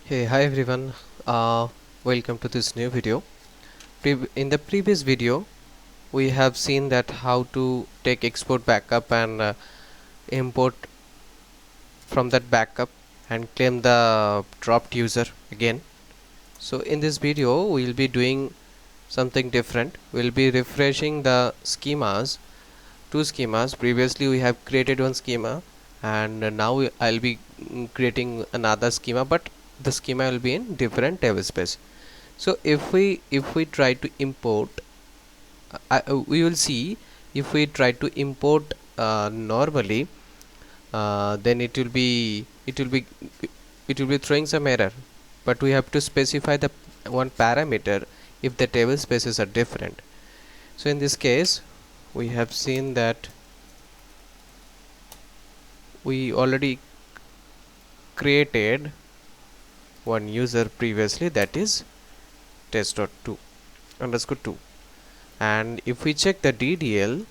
Hey, hi everyone. Welcome to this new video. In the previous video, we have seen that how to take export backup and import from that backup and claim the dropped user again. So in this video, we'll be doing something different. We'll be refreshing the schemas, two schemas. Previously, we have created one schema, and now I'll be creating another schema, but the schema will be in different tablespace. So if we try to import, we will see if we try to import normally, then it will be throwing some error, but we have to specify the one parameter if the table spaces are different. So in this case, we have seen that we already created one user previously, that is test.2 underscore 2, and if we check the DDL,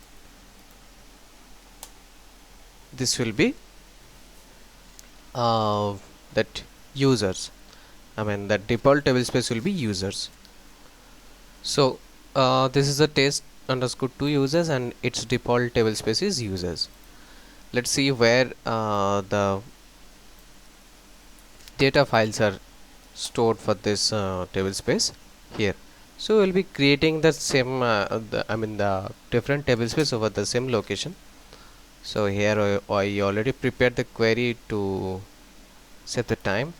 this will be that users, the default table space will be users. So this is a test underscore 2 users and its default table space is users. Let's see where the data files are stored for this table space here. So we'll be creating the same the different table space over the same location. So here I already prepared the query to set the time,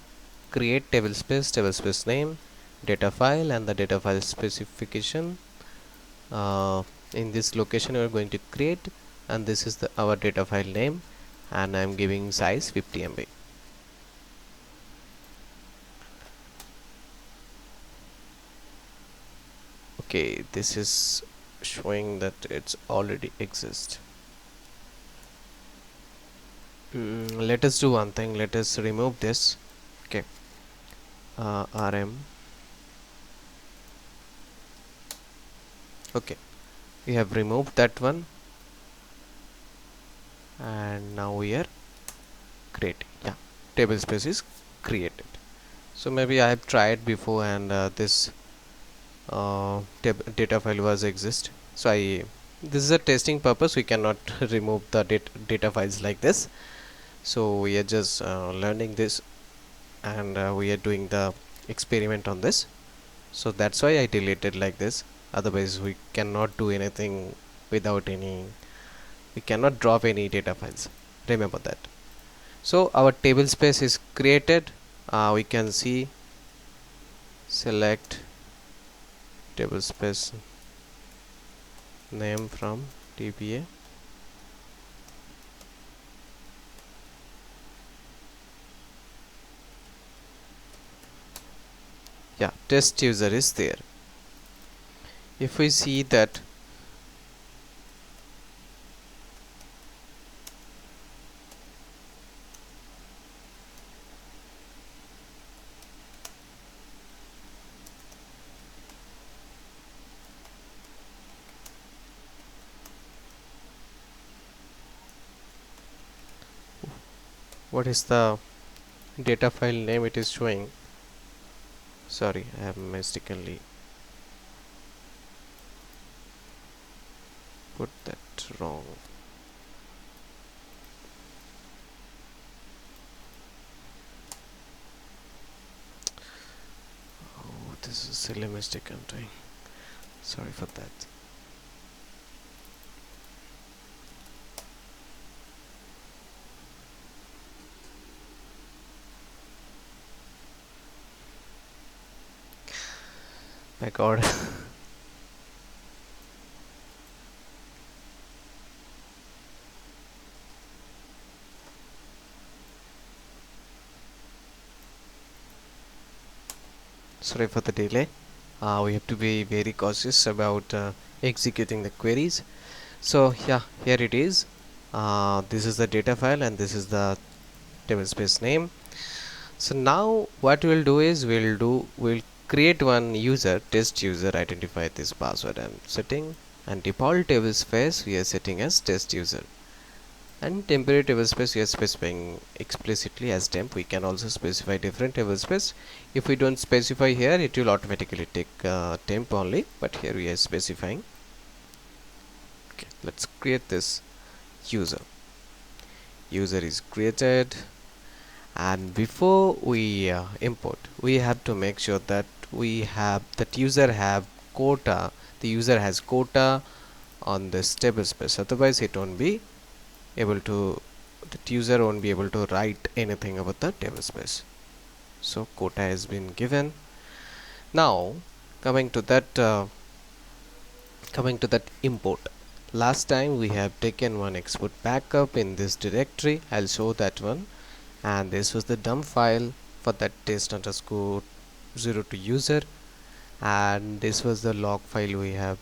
create table space name, data file, and the data file specification. In this location we are going to create, and this is our data file name, and I am giving size 50 MB. Okay, this is showing that it's already exists. Let us do one thing. Let us remove this. Okay, rm. Okay, we have removed that one, and now we are creating. Yeah, table space is created. So maybe I have tried before, and this data file was exist. So this is a testing purpose. We cannot remove the data files like this. So we are just learning this, and we are doing the experiment on this. So that's why I deleted like this. Otherwise we cannot do anything without any, we cannot drop any data files, remember that. So our table space is created. We can see, select table space name from TBA, yeah, test user is there. If we see that what is the data file name it is showing, sorry, I have mistakenly put that wrong. Oh, this is a silly mistake I'm doing, sorry for that. My god. Sorry for the delay. We have to be very cautious about executing the queries. So yeah, here it is. This is the data file and this is the table space name. So now what we'll do is we'll create one user, test user, identify this password and setting, and default table space we are setting as test user, And temporary table space we are specifying explicitly as temp. We can also specify different table space. If we don't specify here, it will automatically take temp only, but here we are specifying. Okay, let's create this user. User is created, and before we import, we have to make sure that that user have quota. The user has quota on this table space, otherwise it won't be able to, the user won't be able to write anything about the table space. So quota has been given. Now coming to that import, last time we have taken one export backup in this directory. I'll show that one, and this was the dump file for that test underscore 02 user, and this was the log file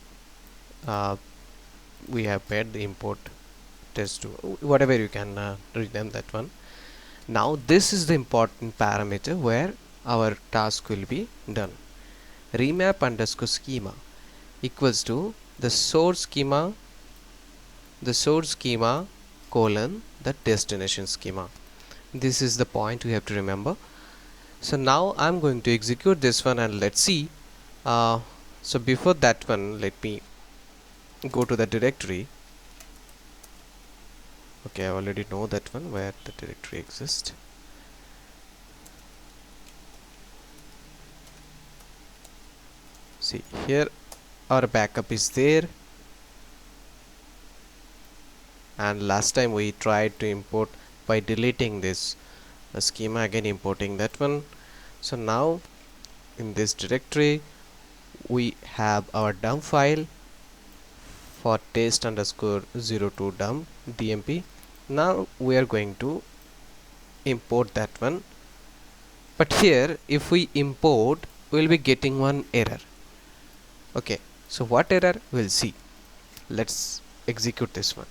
uh, we have made the import test to, whatever you can rename that one. Now this is the important parameter where our task will be done. Remap underscore schema equals to the source schema colon the destination schema. This is the point we have to remember. So now I'm going to execute this one, and let's see. So before that one, let me go to the directory. Okay, I already know that one where the directory exists. See, here our backup is there, and last time we tried to import by deleting this schema, again importing that one. So now in this directory we have our dump file for test underscore 02 dump dmp. Now we are going to import that one, but here if we import, we will be getting one error. Okay, so what error? We'll see. Let's execute this one.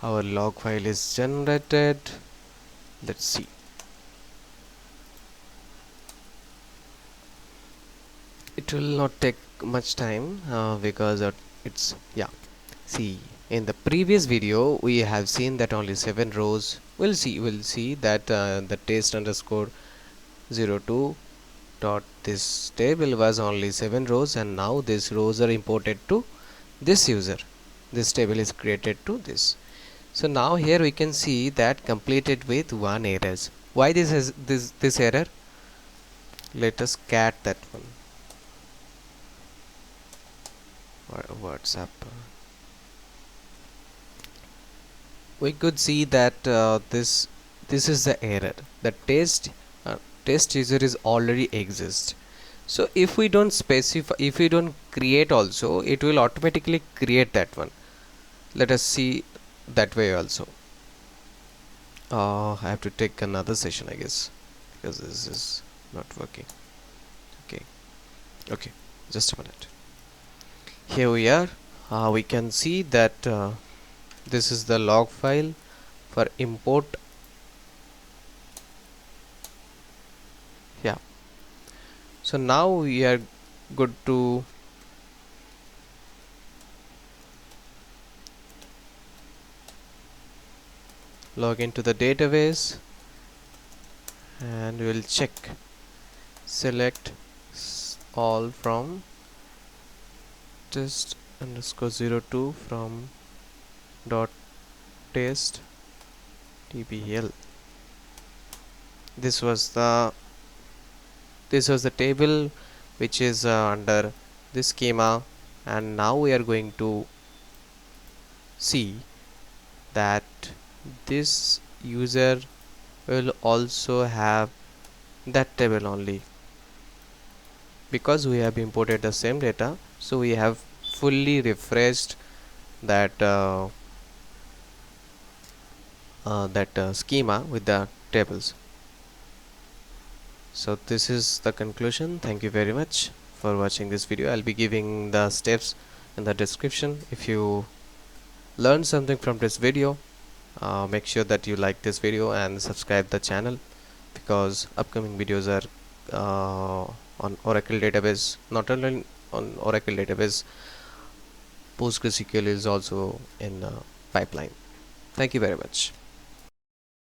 Our log file is generated. Let's see. It will not take much time because it's, yeah. See, in the previous video we have seen that only 7 rows. We'll see that the test underscore 02 dot this table was only 7 rows, and now these rows are imported to this user. This table is created to this. So now here we can see that completed with 1 errors. Why this is this error? Let us cat that one. What's up? We could see that this is the error. The test user is already exist. So if we don't specify, if we don't create also, it will automatically create that one. Let us see that way also. I have to take another session, I guess, because this is not working. Okay, just a minute. Here we are. We can see that this is the log file for import. Yeah, so now we are good to log into the database, and we will check, select all from test underscore 02 from dot test tbl. This was the table which is under this schema, and now we are going to see that this user will also have that table only, because we have imported the same data. So we have fully refreshed that schema with the tables. So this is the conclusion. Thank you very much for watching this video. I'll be giving the steps in the description. If you learned something from this video, make sure that you like this video and subscribe the channel, because upcoming videos are on Oracle database, not only on Oracle database, PostgreSQL is also in pipeline. Thank you very much.